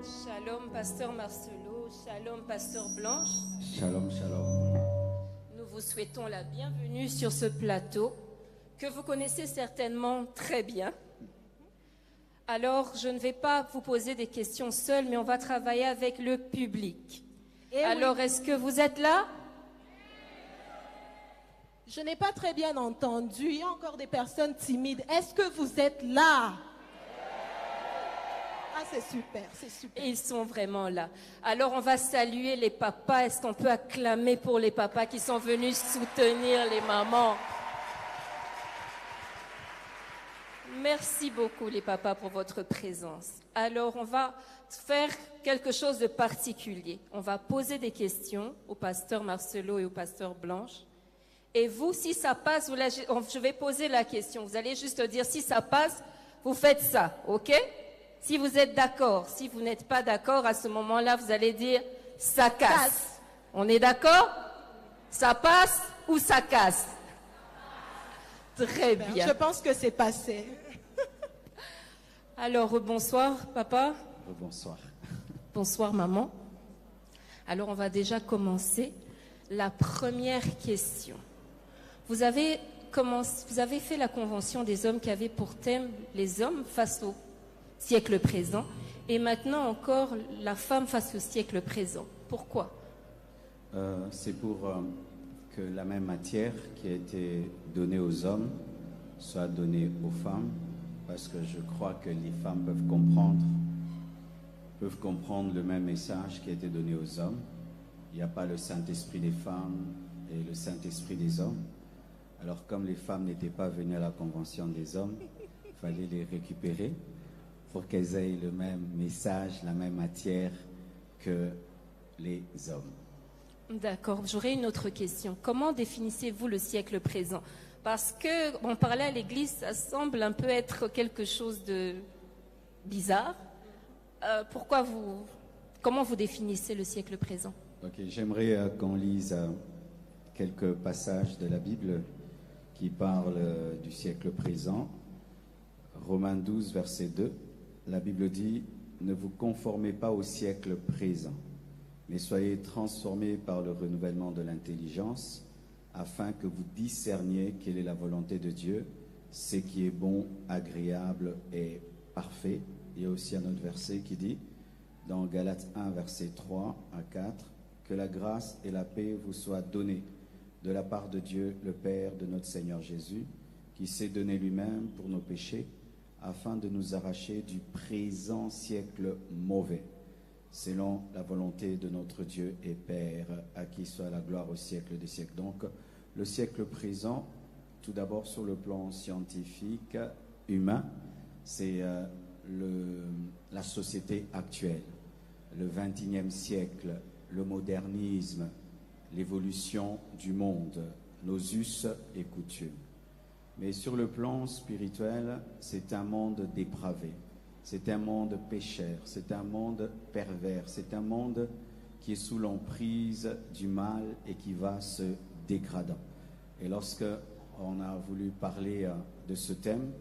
Shalom, pasteur Marcelo. Shalom, pasteur Blanche. Shalom, shalom. Nous vous souhaitons la bienvenue sur ce plateau que vous connaissez certainement très bien. Alors, je ne vais pas vous poser des questions seules, mais on va travailler avec le public. Alors, est-ce que vous êtes là? Je n'ai pas très bien entendu. Il y a encore des personnes timides. Est-ce que vous êtes là? Ah, c'est super, c'est super. Ils sont vraiment là. Alors, on va saluer les papas. Est-ce qu'on peut acclamer pour les papas qui sont venus soutenir les mamans? Merci beaucoup, les papas, pour votre présence. Alors, on va faire quelque chose de particulier. On va poser des questions au pasteur Marcelo et au pasteur Blanche. Et vous, si ça passe, je vais poser la question. Vous allez juste dire si ça passe, vous faites ça, ok? Si vous êtes d'accord. Si vous n'êtes pas d'accord, à ce moment-là, vous allez dire ça casse. On est d'accord? Ça passe ou ça casse? Très bien. Je pense que c'est passé. Alors, bonsoir, papa. Bonsoir. Bonsoir, maman. Alors, on va déjà commencer. La première question. Vous avez fait la convention des hommes qui avait pour thème les hommes face au siècle présent et maintenant encore la femme face au siècle présent. Pourquoi? C'est pour que la même matière qui a été donnée aux hommes soit donnée aux femmes, parce que je crois que les femmes peuvent comprendre le même message qui a été donné aux hommes. Il n'y a pas le Saint-Esprit des femmes et le Saint-Esprit des hommes. Alors comme les femmes n'étaient pas venues à la convention des hommes, il fallait les récupérer pour qu'elles aient le même message, la même matière que les hommes. D'accord, j'aurais une autre question. Comment définissez-vous le siècle présent? Parce que on parlait à l'église, ça semble un peu être quelque chose de bizarre. Comment vous définissez le siècle présent? Ok, j'aimerais qu'on lise quelques passages de la Bible qui parlent du siècle présent. Romains 12, verset 2, la Bible dit « Ne vous conformez pas au siècle présent, mais soyez transformés par le renouvellement de l'intelligence, afin que vous discerniez quelle est la volonté de Dieu, ce qui est bon, agréable et parfait. » Il y a aussi un autre verset qui dit, dans Galates 1, verset 3 à 4, « Que la grâce et la paix vous soient données de la part de Dieu, le Père de notre Seigneur Jésus, qui s'est donné lui-même pour nos péchés, afin de nous arracher du présent siècle mauvais, selon la volonté de notre Dieu et Père, à qui soit la gloire au siècle des siècles. » Donc, le siècle présent, tout d'abord sur le plan scientifique, humain, c'est la société actuelle, le XXIe siècle, le modernisme, l'évolution du monde, nos us et coutumes. Mais sur le plan spirituel, c'est un monde dépravé, c'est un monde pécheur, c'est un monde pervers, c'est un monde qui est sous l'emprise du mal et qui va se dégradant. Et lorsque on a voulu parler de ce thème,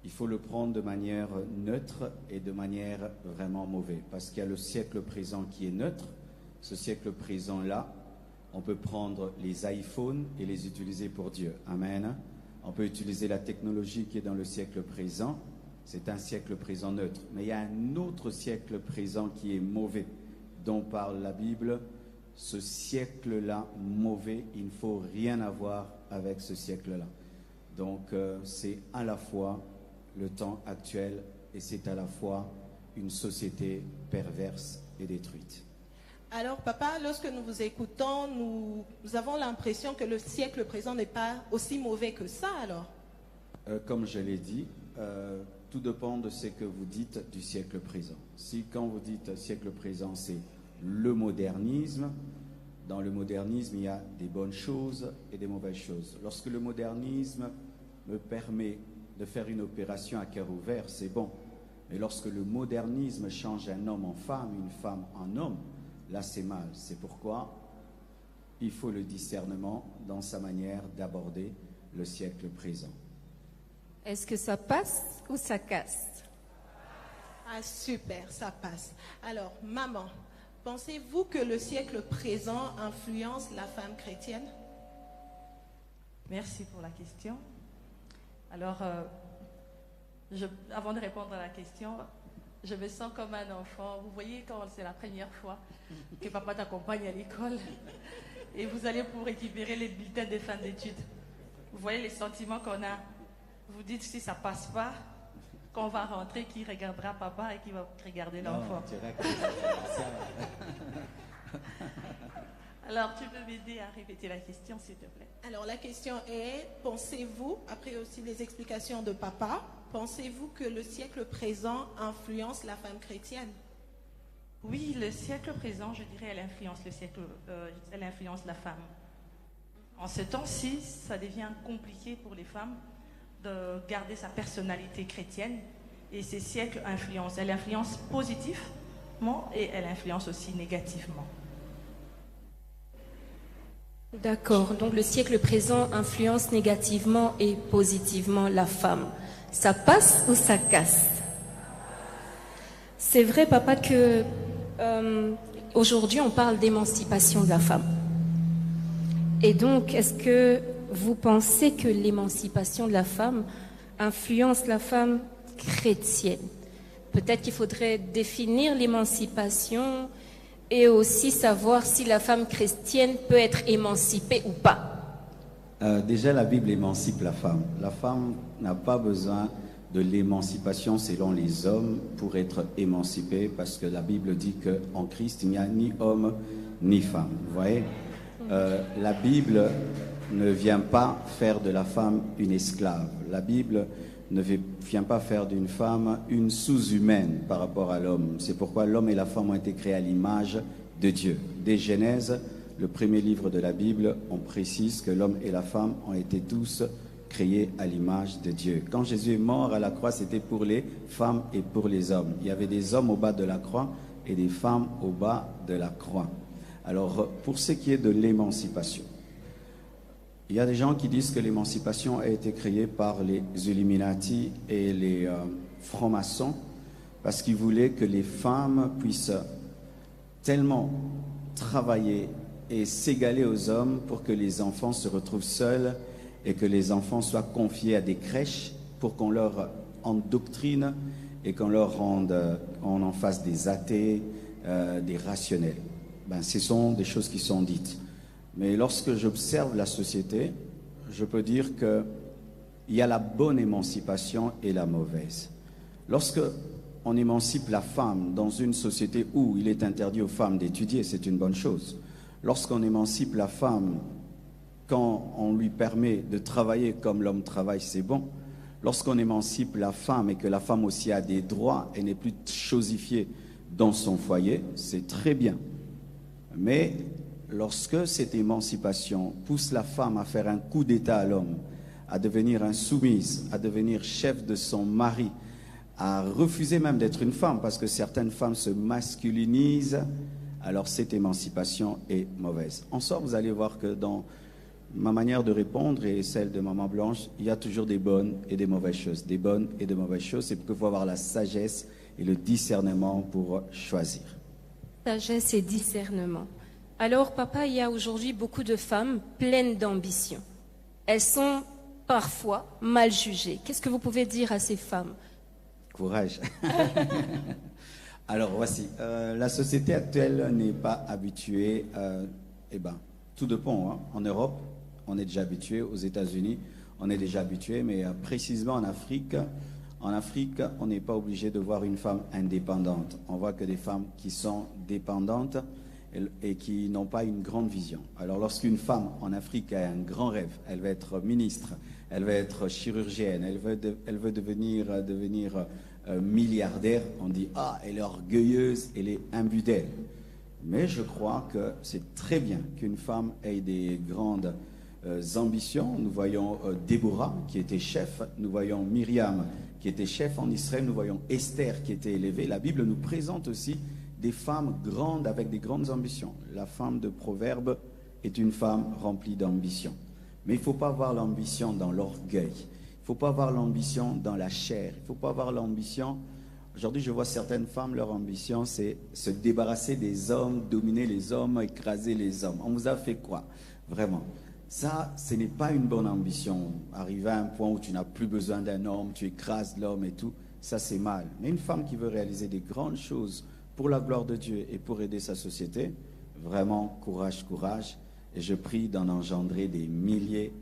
il faut le prendre de manière neutre et de manière vraiment mauvaise, parce qu'il y a le siècle présent qui est neutre. Ce siècle présent-là, on peut prendre les iPhones et les utiliser pour Dieu. Amen. On peut utiliser la technologie qui est dans le siècle présent. C'est un siècle présent neutre. Mais il y a un autre siècle présent qui est mauvais, dont parle la Bible. Ce siècle-là, mauvais, il ne faut rien avoir avec ce siècle-là. Donc, c'est à la fois le temps actuel et c'est à la fois une société perverse et détruite. Alors, papa, lorsque nous vous écoutons, nous avons l'impression que le siècle présent n'est pas aussi mauvais que ça, alors? Comme je l'ai dit, tout dépend de ce que vous dites du siècle présent. Si quand vous dites siècle présent, c'est le modernisme, dans le modernisme, il y a des bonnes choses et des mauvaises choses. Lorsque le modernisme me permet de faire une opération à cœur ouvert, c'est bon. Mais lorsque le modernisme change un homme en femme, une femme en homme, là c'est mal. C'est pourquoi il faut le discernement dans sa manière d'aborder le siècle présent. Est-ce que ça passe ou ça casse? Ah, super, ça passe. Alors, maman, pensez-vous que le siècle présent influence la femme chrétienne? Merci pour la question. Alors, avant de répondre à la question, je me sens comme un enfant. Vous voyez quand c'est la première fois que papa t'accompagne à l'école et vous allez pour récupérer les bulletins de fin d'études. Vous voyez les sentiments qu'on a. Vous dites si ça passe pas, quand on va rentrer, qui regardera papa et qui va regarder l'enfant. Alors, tu peux m'aider à répéter la question, s'il te plaît? Alors, la question est, pensez-vous, après aussi les explications de papa, pensez-vous que le siècle présent influence la femme chrétienne? Oui, le siècle présent, je dirais, elle influence la femme. En ce temps-ci, ça devient compliqué pour les femmes de garder sa personnalité chrétienne. Et ces siècles influencent. Elle influence positivement et elle influence aussi négativement. D'accord, donc le siècle présent influence négativement et positivement la femme. Ça passe ou ça casse? C'est vrai, papa, que aujourd'hui on parle d'émancipation de la femme. Et donc, est-ce que vous pensez que l'émancipation de la femme influence la femme chrétienne? Peut-être qu'il faudrait définir l'émancipation et aussi savoir si la femme chrétienne peut être émancipée ou pas. Déjà, la Bible émancipe la femme. La femme n'a pas besoin de l'émancipation selon les hommes pour être émancipée, parce que la Bible dit qu'en Christ, il n'y a ni homme ni femme. Vous voyez, la Bible ne vient pas faire de la femme une esclave. La Bible ne vient pas faire d'une femme une sous-humaine par rapport à l'homme. C'est pourquoi l'homme et la femme ont été créés à l'image de Dieu. Dès Genèse, le premier livre de la Bible, on précise que l'homme et la femme ont été tous créés à l'image de Dieu. Quand Jésus est mort à la croix, c'était pour les femmes et pour les hommes. Il y avait des hommes au bas de la croix et des femmes au bas de la croix. Alors, pour ce qui est de l'émancipation, il y a des gens qui disent que l'émancipation a été créée par les Illuminati et les francs-maçons parce qu'ils voulaient que les femmes puissent tellement travailler et s'égaler aux hommes pour que les enfants se retrouvent seuls et que les enfants soient confiés à des crèches pour qu'on leur endoctrine et qu'on leur rende, on en fasse des athées, des rationnels. Ben, ce sont des choses qui sont dites. Mais lorsque j'observe la société, je peux dire qu'il y a la bonne émancipation et la mauvaise. Lorsque on émancipe la femme dans une société où il est interdit aux femmes d'étudier, c'est une bonne chose. Lorsqu'on émancipe la femme quand on lui permet de travailler comme l'homme travaille, c'est bon. Lorsqu'on émancipe la femme et que la femme aussi a des droits et n'est plus chosifiée dans son foyer, c'est très bien. Mais lorsque cette émancipation pousse la femme à faire un coup d'état à l'homme, à devenir insoumise, à devenir chef de son mari, à refuser même d'être une femme, parce que certaines femmes se masculinisent, alors cette émancipation est mauvaise. En sort, vous allez voir que dans ma manière de répondre et celle de Maman Blanche, il y a toujours des bonnes et des mauvaises choses. Des bonnes et des mauvaises choses, c'est qu'il faut avoir la sagesse et le discernement pour choisir. Sagesse et discernement. Alors, papa, il y a aujourd'hui beaucoup de femmes pleines d'ambition. Elles sont parfois mal jugées. Qu'est-ce que vous pouvez dire à ces femmes? Courage. Alors, voici. La société actuelle n'est pas habituée. Tout dépend. Hein. En Europe, on est déjà habitué. Aux États-Unis, on est déjà habitué. Mais précisément en Afrique, on n'est pas obligé de voir une femme indépendante. On voit que des femmes qui sont dépendantes et qui n'ont pas une grande vision. Alors lorsqu'une femme en Afrique a un grand rêve, elle va être ministre, elle va être chirurgienne, elle veut devenir milliardaire, on dit « Ah, elle est orgueilleuse, elle est imbue d'elle ». Mais je crois que c'est très bien qu'une femme ait des grandes ambitions. Nous voyons Déborah qui était chef, nous voyons Myriam qui était chef en Israël, nous voyons Esther qui était élevée. La Bible nous présente aussi des femmes grandes avec des grandes ambitions. La femme de Proverbe est une femme remplie d'ambition. Mais il ne faut pas avoir l'ambition dans l'orgueil. Il ne faut pas avoir l'ambition dans la chair. Il ne faut pas avoir l'ambition Aujourd'hui, je vois certaines femmes, leur ambition, c'est se débarrasser des hommes, dominer les hommes, écraser les hommes. On vous a fait quoi? Vraiment. Ça, ce n'est pas une bonne ambition. Arriver à un point où tu n'as plus besoin d'un homme, tu écrases l'homme et tout, ça c'est mal. Mais une femme qui veut réaliser des grandes choses pour la gloire de Dieu et pour aider sa société, vraiment, courage, courage. Et je prie d'en engendrer des milliers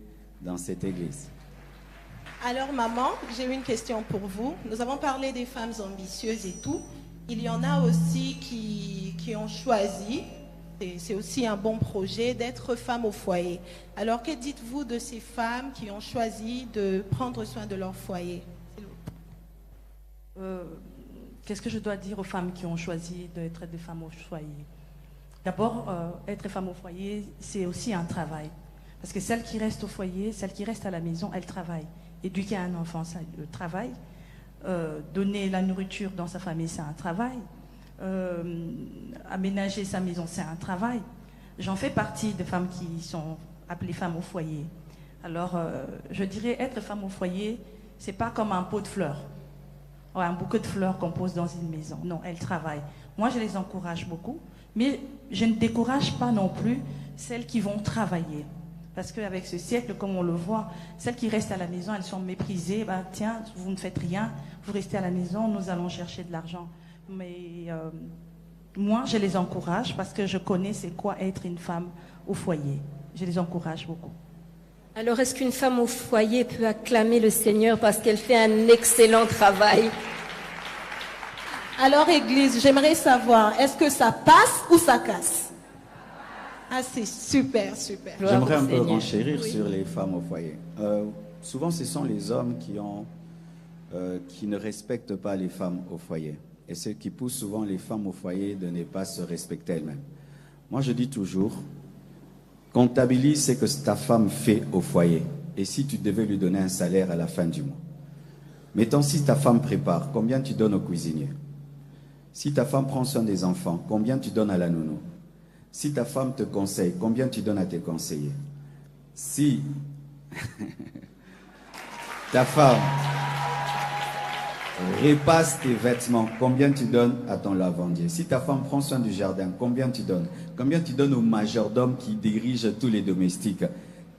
dans cette église. Alors maman, j'ai une question pour vous. Nous avons parlé des femmes ambitieuses et tout. Il y en a aussi qui ont choisi, et c'est aussi un bon projet, d'être femme au foyer. Alors que dites-vous de ces femmes qui ont choisi de prendre soin de leur foyer? Qu'est-ce que je dois dire aux femmes qui ont choisi d'être des femmes au foyer? D'abord, être femme au foyer, c'est aussi un travail. Parce que celle qui reste au foyer, celle qui reste à la maison, elle travaille. Éduquer un enfant, c'est le travail. Donner la nourriture dans sa famille, c'est un travail. Aménager sa maison, c'est un travail. J'en fais partie des femmes qui sont appelées femmes au foyer. Alors, je dirais, être femme au foyer, c'est pas comme un pot de fleurs. Ouais, un bouquet de fleurs qu'on pose dans une maison. Non, elles travaillent. Moi, je les encourage beaucoup, mais je ne décourage pas non plus celles qui vont travailler. Parce qu'avec ce siècle, comme on le voit, celles qui restent à la maison, elles sont méprisées. Ben, tiens, vous ne faites rien, vous restez à la maison, nous allons chercher de l'argent. Mais moi, je les encourage parce que je connais c'est quoi être une femme au foyer. Je les encourage beaucoup. Alors, est-ce qu'une femme au foyer peut acclamer le Seigneur parce qu'elle fait un excellent travail? Alors Église, j'aimerais savoir, est-ce que ça passe ou ça casse? Ah, c'est super, super. J'aimerais un peu renchérir sur les femmes au foyer. Souvent, ce sont les hommes qui ne respectent pas les femmes au foyer. Et ce qui pousse souvent les femmes au foyer de ne pas se respecter elles-mêmes. Moi, je dis toujours, comptabilise ce que ta femme fait au foyer. Et si tu devais lui donner un salaire à la fin du mois. Mettons, si ta femme prépare, combien tu donnes au cuisinier? Si ta femme prend soin des enfants, combien tu donnes à la nounou? Si ta femme te conseille, combien tu donnes à tes conseillers? Si ta femme repasse tes vêtements, combien tu donnes à ton lavandier? Si ta femme prend soin du jardin, combien tu donnes? Combien tu donnes au majordome qui dirige tous les domestiques?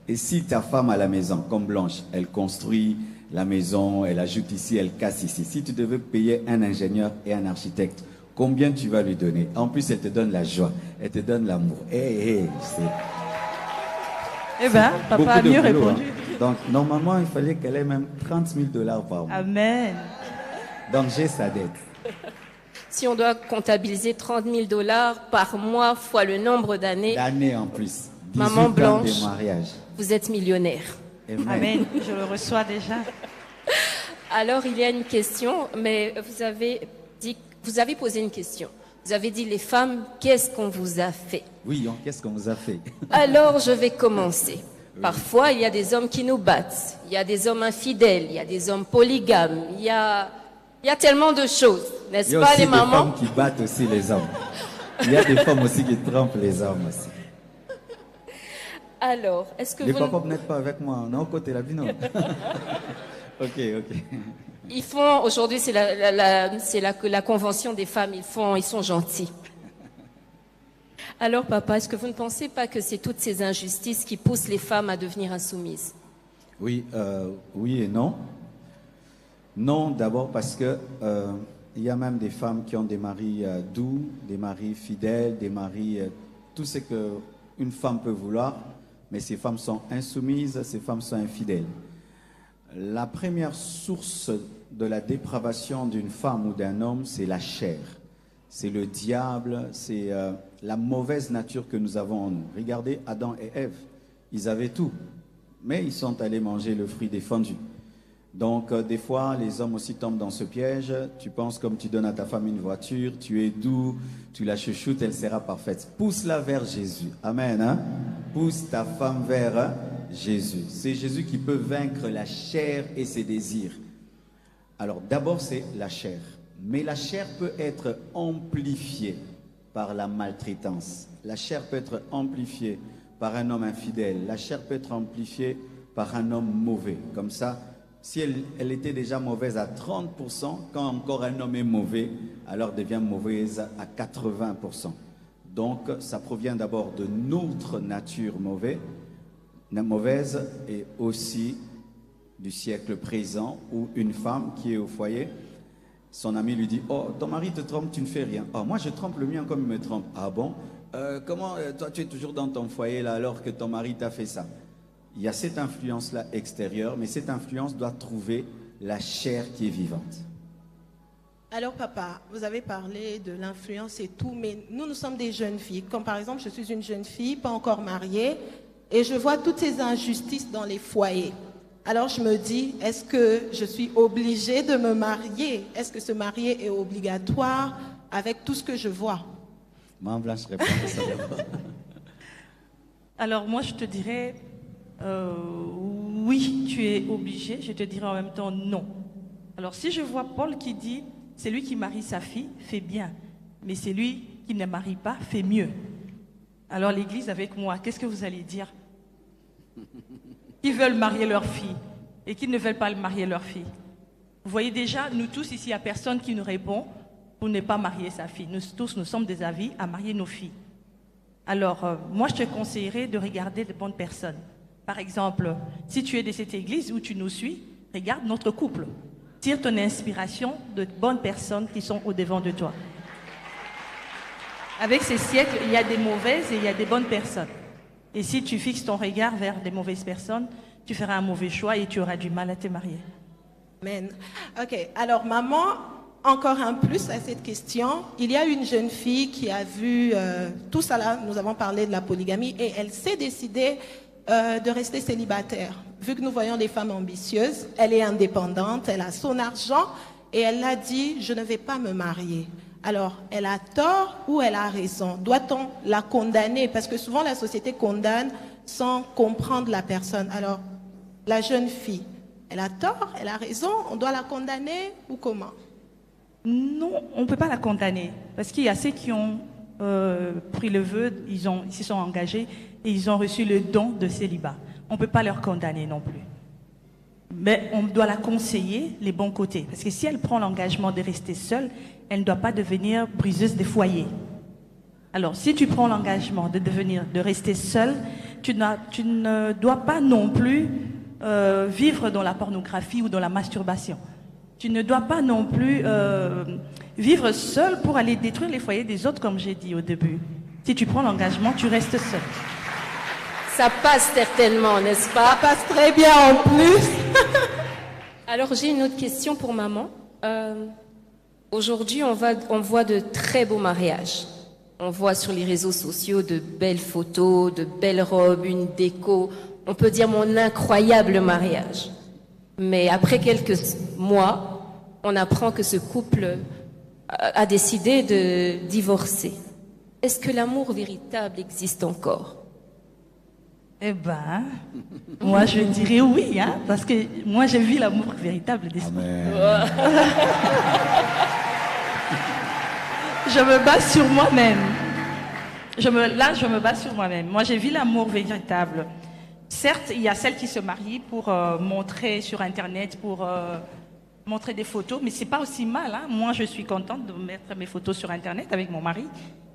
Et si ta femme à la maison, comme Blanche, elle construit la maison, elle ajoute ici, elle casse ici. Si tu devais payer un ingénieur et un architecte, combien tu vas lui donner? En plus, elle te donne la joie, elle te donne l'amour. Eh bien, papa a mieux répondu. Hein. Donc, normalement, il fallait qu'elle ait même 30 000 $ par mois. Amen. Donc, j'ai sa dette. Si on doit comptabiliser 30 000 $ par mois fois le nombre d'années, d'années en plus. Maman Blanche, de mariage. Vous êtes millionnaire. Amen. Amen. Je le reçois déjà. Alors, il y a une question, mais vous avez posé une question. Vous avez dit, les femmes, qu'est-ce qu'on vous a fait? Oui, qu'est-ce qu'on vous a fait? Alors, je vais commencer. Parfois, il y a des hommes qui nous battent. Il y a des hommes infidèles. Il y a des hommes polygames. Il y a tellement de choses, n'est-ce pas, les mamans? Il y a aussi des femmes qui battent aussi les hommes. Il y a des femmes aussi qui trompent les hommes aussi. Alors, est-ce que les papas n'êtes pas avec moi, on est au côté la bino. Ok. Ils font, aujourd'hui, c'est la convention des femmes, ils sont gentils. Alors, papa, est-ce que vous ne pensez pas que c'est toutes ces injustices qui poussent les femmes à devenir insoumises? Oui, oui et non. Non, d'abord parce que il y a même des femmes qui ont des maris doux, des maris fidèles, des maris, tout ce qu'une femme peut vouloir, mais ces femmes sont insoumises, ces femmes sont infidèles. La première source de la dépravation d'une femme ou d'un homme, c'est la chair. C'est le diable, c'est la mauvaise nature que nous avons en nous. Regardez Adam et Ève, ils avaient tout, mais ils sont allés manger le fruit défendu. Donc, des fois, les hommes aussi tombent dans ce piège. Tu penses comme tu donnes à ta femme une voiture, tu es doux, tu la chouchoutes, elle sera parfaite. Pousse-la vers Jésus. Amen. Hein? Pousse ta femme vers Jésus. C'est Jésus qui peut vaincre la chair et ses désirs. Alors, d'abord, c'est la chair. Mais la chair peut être amplifiée par la maltraitance. La chair peut être amplifiée par un homme infidèle. La chair peut être amplifiée par un homme mauvais. Comme ça, Si elle était déjà mauvaise à 30%, quand encore un homme est mauvais, alors elle devient mauvaise à 80%. Donc, ça provient d'abord de notre nature mauvaise et aussi du siècle présent où une femme qui est au foyer, son ami lui dit « Oh, ton mari te trompe, tu ne fais rien. Oh, moi, je trompe le mien comme il me trompe. Ah bon? Comment toi, tu es toujours dans ton foyer là alors que ton mari t'a fait ça ?» Il y a cette influence-là extérieure, mais cette influence doit trouver la chair qui est vivante. Alors papa, vous avez parlé de l'influence et tout, mais nous sommes des jeunes filles. Comme par exemple, je suis une jeune fille, pas encore mariée, et je vois toutes ces injustices dans les foyers. Alors je me dis, est-ce que je suis obligée de me marier? Est-ce que se marier est obligatoire avec tout ce que je vois? Maman Blanche répond à ça d'abord. Alors moi, je te dirais, oui, tu es obligé. Je te dirais en même temps, non. Alors si je vois Paul qui dit, c'est lui qui marie sa fille, fait bien. Mais c'est lui qui ne marie pas, fait mieux. Alors l'église avec moi, qu'est-ce que vous allez dire? Qui veulent marier leur fille et qui ne veulent pas marier leur fille. Vous voyez déjà, nous tous ici, il n'y a personne qui nous répond pour ne pas marier sa fille. Nous tous, nous sommes des avis à marier nos filles. Alors, moi, je te conseillerais de regarder de bonnes personnes. Par exemple, si tu es de cette église où tu nous suis, regarde notre couple. Tire ton inspiration de bonnes personnes qui sont au-devant de toi. Avec ces siècles, il y a des mauvaises et il y a des bonnes personnes. Et si tu fixes ton regard vers des mauvaises personnes, tu feras un mauvais choix et tu auras du mal à te marier. Amen. Ok, alors maman, encore un plus à cette question. Il y a une jeune fille qui a vu tout ça là, nous avons parlé de la polygamie, et elle s'est décidée de rester célibataire. Vu que nous voyons les femmes ambitieuses, elle est indépendante, elle a son argent, et elle a dit, je ne vais pas me marier. Alors, elle a tort ou elle a raison? Doit-on la condamner? Parce que souvent, la société condamne sans comprendre la personne. Alors, la jeune fille, elle a tort, elle a raison, on doit la condamner ou comment? Non, on ne peut pas la condamner. Parce qu'il y a ceux qui ont pris le vœu, ils s'y sont engagés et ils ont reçu le don de célibat. On ne peut pas leur condamner non plus. Mais on doit la conseiller les bons côtés. Parce que si elle prend l'engagement de rester seule, elle ne doit pas devenir briseuse des foyers. Alors, si tu prends l'engagement de rester seule, tu ne dois pas non plus vivre dans la pornographie ou dans la masturbation. Tu ne dois pas non plus vivre seule pour aller détruire les foyers des autres, comme j'ai dit au début. Si tu prends l'engagement, tu restes seule. Ça passe certainement, n'est-ce pas? Ça passe très bien en plus. Alors j'ai une autre question pour maman. Aujourd'hui, on voit de très beaux mariages. On voit sur les réseaux sociaux de belles photos, de belles robes, une déco. On peut dire mon incroyable mariage. Mais après quelques mois, on apprend que ce couple a décidé de divorcer. Est-ce que l'amour véritable existe encore? Eh ben, moi je dirais oui, hein, parce que moi j'ai vu l'amour véritable d'esprit. Je me base sur moi-même. Je me base sur moi-même. Moi j'ai vu l'amour véritable. Certes, il y a celles qui se marient pour montrer sur Internet, pour montrer des photos, mais c'est pas aussi mal. Hein. Moi, je suis contente de mettre mes photos sur Internet avec mon mari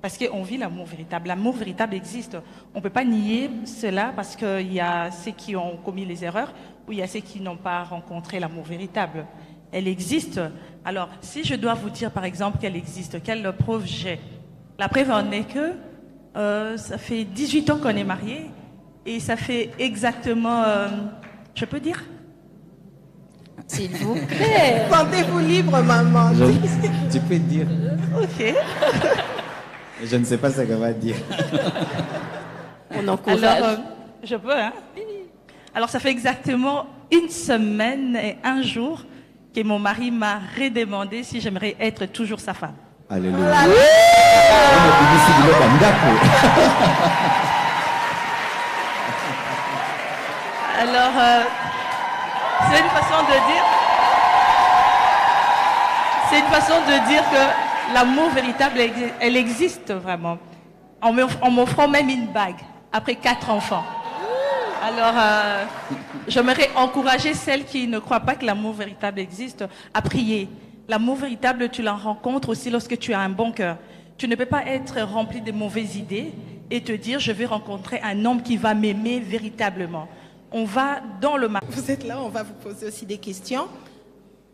parce qu'on vit l'amour véritable. L'amour véritable existe. On ne peut pas nier cela parce qu'il y a ceux qui ont commis les erreurs ou il y a ceux qui n'ont pas rencontré l'amour véritable. Elle existe. Alors, si je dois vous dire, par exemple, qu'elle existe, quelle preuve j'ai? La preuve en est que ça fait 18 ans qu'on est mariés et ça fait exactement... je peux dire? S'il vous plaît. Sentez-vous libre, maman. Tu peux dire. Ok. Je ne sais pas ce qu'elle va dire. On encourage. Alors, je peux, hein? Alors, ça fait exactement 1 semaine et 1 jour que mon mari m'a redemandé si j'aimerais être toujours sa femme. Alléluia. Alors, c'est une façon de dire que l'amour véritable, elle existe vraiment. En m'offrant même une bague, après 4 enfants. Alors, j'aimerais encourager celles qui ne croient pas que l'amour véritable existe à prier. L'amour véritable, tu la rencontres aussi lorsque tu as un bon cœur. Tu ne peux pas être rempli de mauvaises idées et te dire, je vais rencontrer un homme qui va m'aimer véritablement. On va dans le marché. Vous êtes là, on va vous poser aussi des questions.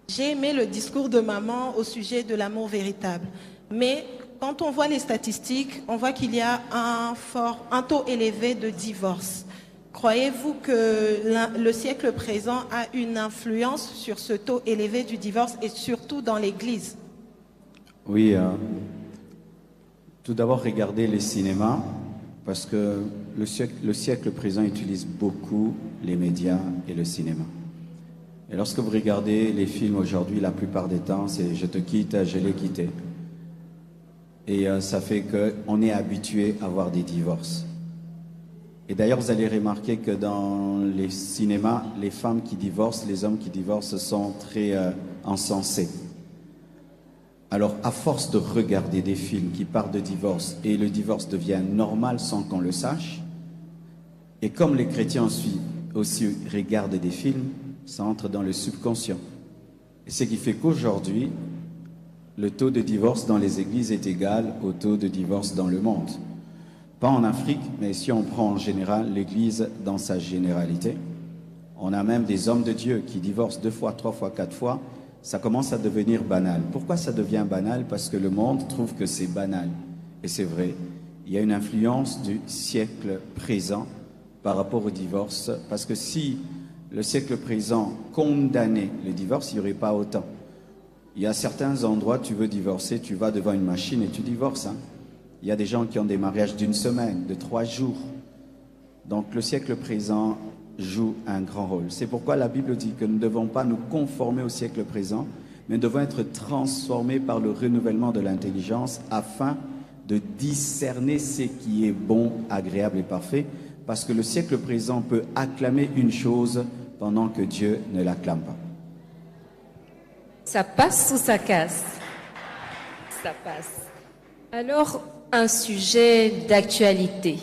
J'ai aimé le discours de maman au sujet de l'amour véritable. Mais quand on voit les statistiques, on voit qu'il y a un taux élevé de divorce. Croyez-vous que le siècle présent a une influence sur ce taux élevé du divorce et surtout dans l'Église? Oui, tout d'abord, regardez les cinémas, parce que le siècle présent utilise beaucoup les médias et le cinéma. Et lorsque vous regardez les films aujourd'hui, la plupart des temps, c'est « je te quitte, je l'ai quitté ». Et ça fait qu'on est habitué à voir des divorces. Et d'ailleurs, vous allez remarquer que dans les cinémas, les femmes qui divorcent, les hommes qui divorcent sont très encensés. Alors, à force de regarder des films qui parlent de divorce et le divorce devient normal sans qu'on le sache, et comme les chrétiens aussi regardent des films, ça entre dans le subconscient. Et ce qui fait qu'aujourd'hui, le taux de divorce dans les églises est égal au taux de divorce dans le monde. Pas en Afrique, mais si on prend en général l'église dans sa généralité, on a même des hommes de Dieu qui divorcent 2 fois, 3 fois, 4 fois. Ça commence à devenir banal. Pourquoi ça devient banal? Parce que le monde trouve que c'est banal. Et c'est vrai, il y a une influence du siècle présent par rapport au divorce. Parce que si le siècle présent condamnait le divorce, il n'y aurait pas autant. Il y a certains endroits, tu veux divorcer, tu vas devant une machine et tu divorces. Hein. Il y a des gens qui ont des mariages d'1 semaine, de 3 jours. Donc le siècle présent joue un grand rôle. C'est pourquoi la Bible dit que nous ne devons pas nous conformer au siècle présent, mais nous devons être transformés par le renouvellement de l'intelligence afin de discerner ce qui est bon, agréable et parfait, parce que le siècle présent peut acclamer une chose pendant que Dieu ne l'acclame pas. Ça passe ou ça casse? Ça passe. Alors, un sujet d'actualité.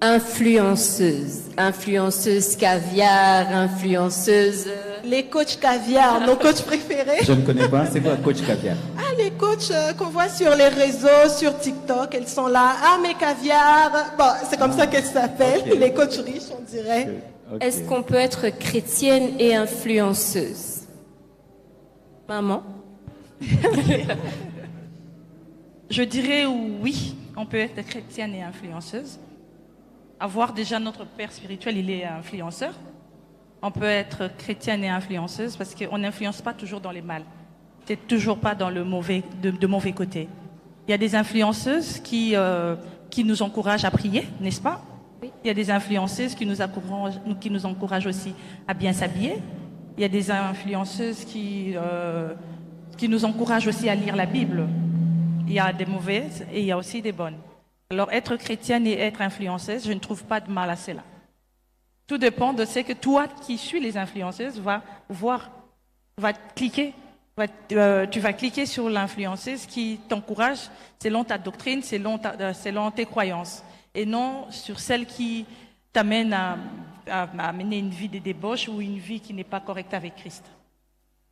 Influenceuse. Influenceuse caviar, influenceuse... Les coachs caviar, nos coachs préférés. Je ne connais pas, c'est quoi coach caviar? Ah, les coachs qu'on voit sur les réseaux, sur TikTok, elles sont là. Ah, mes caviar. Bon, c'est comme ça qu'elles s'appellent, okay. Les coachs riches, on dirait. Okay. Est-ce qu'on peut être chrétienne et influenceuse? Maman? Je dirais oui, on peut être chrétienne et influenceuse. Avoir déjà notre père spirituel, il est influenceur. On peut être chrétienne et influenceuse parce qu'on n'influence pas toujours dans les mal. C'est toujours pas dans le mauvais, de mauvais côté. Il y a des influenceuses qui nous encouragent à prier, n'est-ce pas? Oui. Il y a des influenceuses qui nous encouragent aussi à bien s'habiller. Il y a des influenceuses qui nous encouragent aussi à lire la Bible. Il y a des mauvaises et il y a aussi des bonnes. Alors, être chrétienne et être influenceuse, je ne trouve pas de mal à cela. Tout dépend de ce que toi qui suis les influenceuses va voir, va cliquer. Tu vas cliquer sur l'influenceuse qui t'encourage selon ta doctrine, selon tes croyances. Et non sur celle qui t'amène à mener une vie de débauche ou une vie qui n'est pas correcte avec Christ.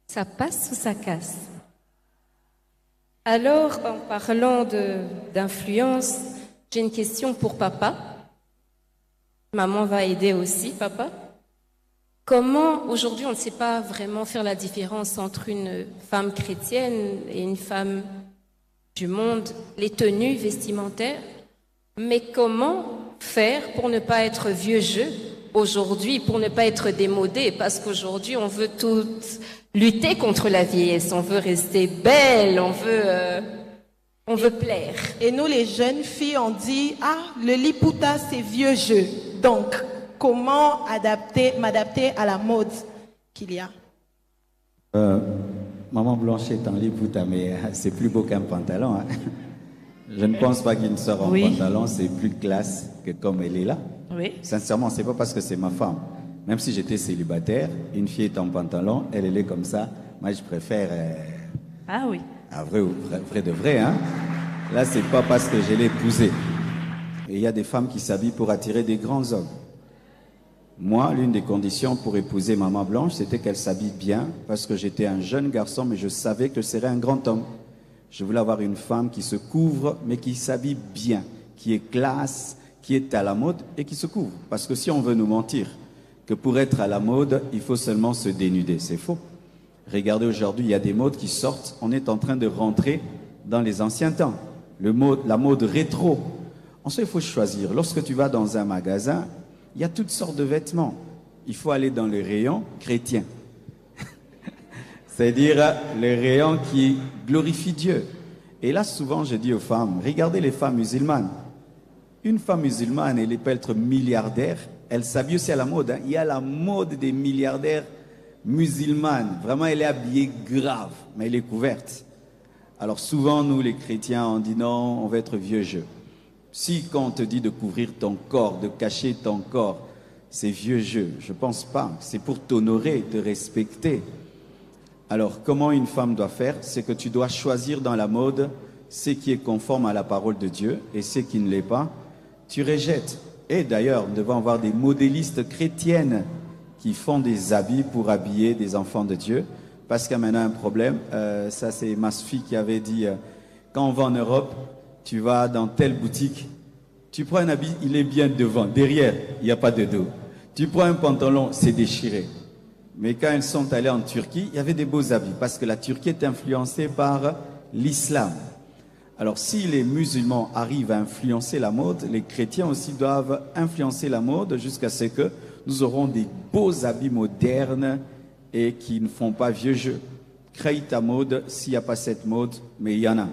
Ça passe ou ça casse? Alors, en parlant d'influence, j'ai une question pour papa. Maman va aider aussi, papa. Comment, aujourd'hui, on ne sait pas vraiment faire la différence entre une femme chrétienne et une femme du monde, les tenues vestimentaires, mais comment faire pour ne pas être vieux jeu aujourd'hui, pour ne pas être démodé, parce qu'aujourd'hui, on veut toutes lutter contre la vieillesse, on veut rester belle, on veut plaire. Et nous, les jeunes filles, on dit, ah, le liputa, c'est vieux jeu. Donc, comment m'adapter à la mode qu'il y a? Maman Blanche est en liputa, mais c'est plus beau qu'un pantalon. Hein. Je ne pense pas qu'une sœur en pantalon, c'est plus classe que comme elle est là. Oui. Sincèrement, c'est pas parce que c'est ma femme. Même si j'étais célibataire, une fille est en pantalon, elle est comme ça. Moi, je préfère... Ah oui. Vrai de vrai, hein. Là, c'est pas parce que je l'ai épousée. Et il y a des femmes qui s'habillent pour attirer des grands hommes. Moi, l'une des conditions pour épouser Maman Blanche, c'était qu'elle s'habille bien, parce que j'étais un jeune garçon, mais je savais que je serais un grand homme. Je voulais avoir une femme qui se couvre, mais qui s'habille bien, qui est classe, qui est à la mode et qui se couvre. Parce que si on veut nous mentir que pour être à la mode, il faut seulement se dénuder, c'est faux. Regardez aujourd'hui, il y a des modes qui sortent. On est en train de rentrer dans les anciens temps. La mode rétro. Ensuite, il faut choisir. Lorsque tu vas dans un magasin, il y a toutes sortes de vêtements. Il faut aller dans le rayon chrétien. C'est-à-dire le rayon qui glorifie Dieu. Et là, souvent, je dis aux femmes, regardez les femmes musulmanes. Une femme musulmane, elle peut être milliardaire. Elle s'habille aussi à la mode. Il y a la mode des milliardaires musulmanes. Vraiment, elle est habillée grave, mais elle est couverte. Alors souvent, nous, les chrétiens, on dit non, on va être vieux jeu. Si quand on te dit de couvrir ton corps, de cacher ton corps, c'est vieux jeu, je ne pense pas. C'est pour t'honorer, te respecter. Alors, comment une femme doit faire? C'est que tu dois choisir dans la mode ce qui est conforme à la parole de Dieu et ce qui ne l'est pas, tu rejettes. Et d'ailleurs, nous devons avoir des modélistes chrétiennes qui font des habits pour habiller des enfants de Dieu. Parce qu'il y a maintenant un problème. Ça, c'est ma fille qui avait dit, quand on va en Europe, tu vas dans telle boutique, tu prends un habit, il est bien devant. Derrière, il n'y a pas de dos. Tu prends un pantalon, c'est déchiré. Mais quand elles sont allées en Turquie, il y avait des beaux habits. Parce que la Turquie est influencée par l'islam. Alors, si les musulmans arrivent à influencer la mode, les chrétiens aussi doivent influencer la mode jusqu'à ce que nous aurons des beaux habits modernes et qui ne font pas vieux jeu. Crée ta mode s'il n'y a pas cette mode, mais il y en a.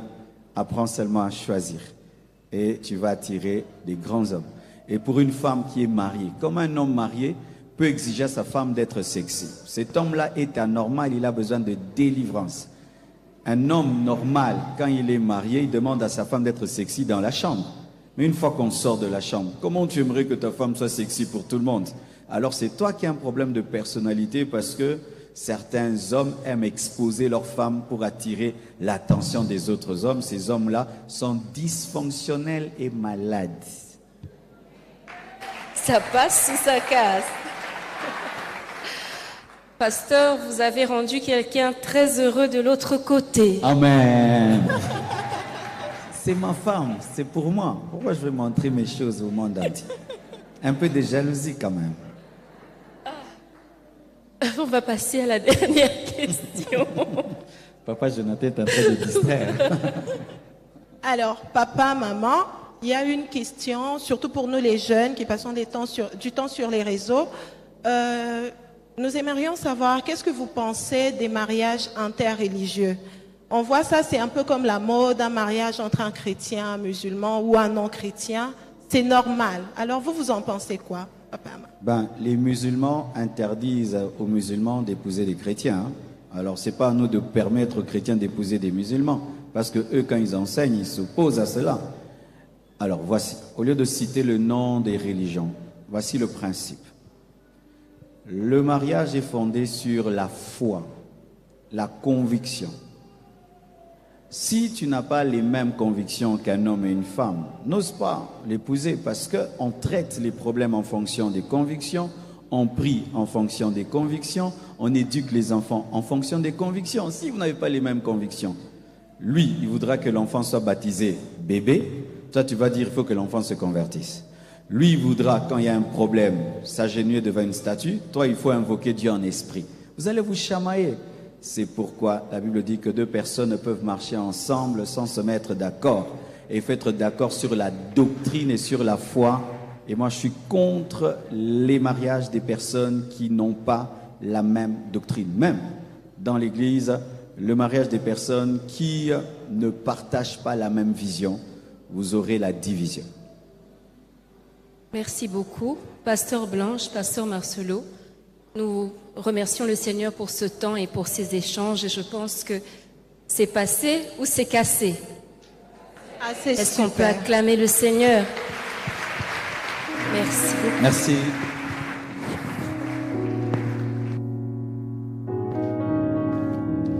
Apprends seulement à choisir. Et tu vas attirer des grands hommes. Et pour une femme qui est mariée, comme un homme marié peut exiger à sa femme d'être sexy. Cet homme-là est anormal, il a besoin de délivrance. Un homme normal, quand il est marié, il demande à sa femme d'être sexy dans la chambre. Mais une fois qu'on sort de la chambre, comment tu aimerais que ta femme soit sexy pour tout le monde? Alors c'est toi qui as un problème de personnalité parce que certains hommes aiment exposer leurs femmes pour attirer l'attention des autres hommes. Ces hommes-là sont dysfonctionnels et malades. Ça passe ou ça casse? Pasteur, vous avez rendu quelqu'un très heureux de l'autre côté. Amen. C'est ma femme, c'est pour moi. Pourquoi je vais montrer mes choses au monde entier? Un peu de jalousie quand même. On va passer à la dernière question. Papa Jonathan est en train de distraire. Alors, papa, maman, il y a une question, surtout pour nous les jeunes qui passons du temps sur les réseaux. Nous aimerions savoir, qu'est-ce que vous pensez des mariages interreligieux? On voit ça, c'est un peu comme la mode, un mariage entre un chrétien, un musulman ou un non-chrétien. C'est normal. Alors vous en pensez quoi, papa? Les musulmans interdisent aux musulmans d'épouser des chrétiens. Alors c'est pas à nous de permettre aux chrétiens d'épouser des musulmans. Parce que eux, quand ils enseignent, ils s'opposent à cela. Alors voici, au lieu de citer le nom des religions, voici le principe. Le mariage est fondé sur la foi, la conviction. Si tu n'as pas les mêmes convictions qu'un homme et une femme, n'ose pas l'épouser parce qu'on traite les problèmes en fonction des convictions, on prie en fonction des convictions, on éduque les enfants en fonction des convictions. Si vous n'avez pas les mêmes convictions, lui, il voudra que l'enfant soit baptisé bébé, toi tu vas dire il faut que l'enfant se convertisse. Lui, il voudra, quand il y a un problème, s'agenouiller devant une statue. Toi, il faut invoquer Dieu en esprit. Vous allez vous chamailler. C'est pourquoi la Bible dit que deux personnes ne peuvent marcher ensemble sans se mettre d'accord. Et il faut être d'accord sur la doctrine et sur la foi. Et moi, je suis contre les mariages des personnes qui n'ont pas la même doctrine. Même dans l'Église, le mariage des personnes qui ne partagent pas la même vision, vous aurez la division. Merci beaucoup, Pasteur Blanche, Pasteur Marcelo. Nous remercions le Seigneur pour ce temps et pour ces échanges. Et je pense que c'est passé ou c'est cassé. Est-ce qu'on peut acclamer le Seigneur? Merci beaucoup. Merci.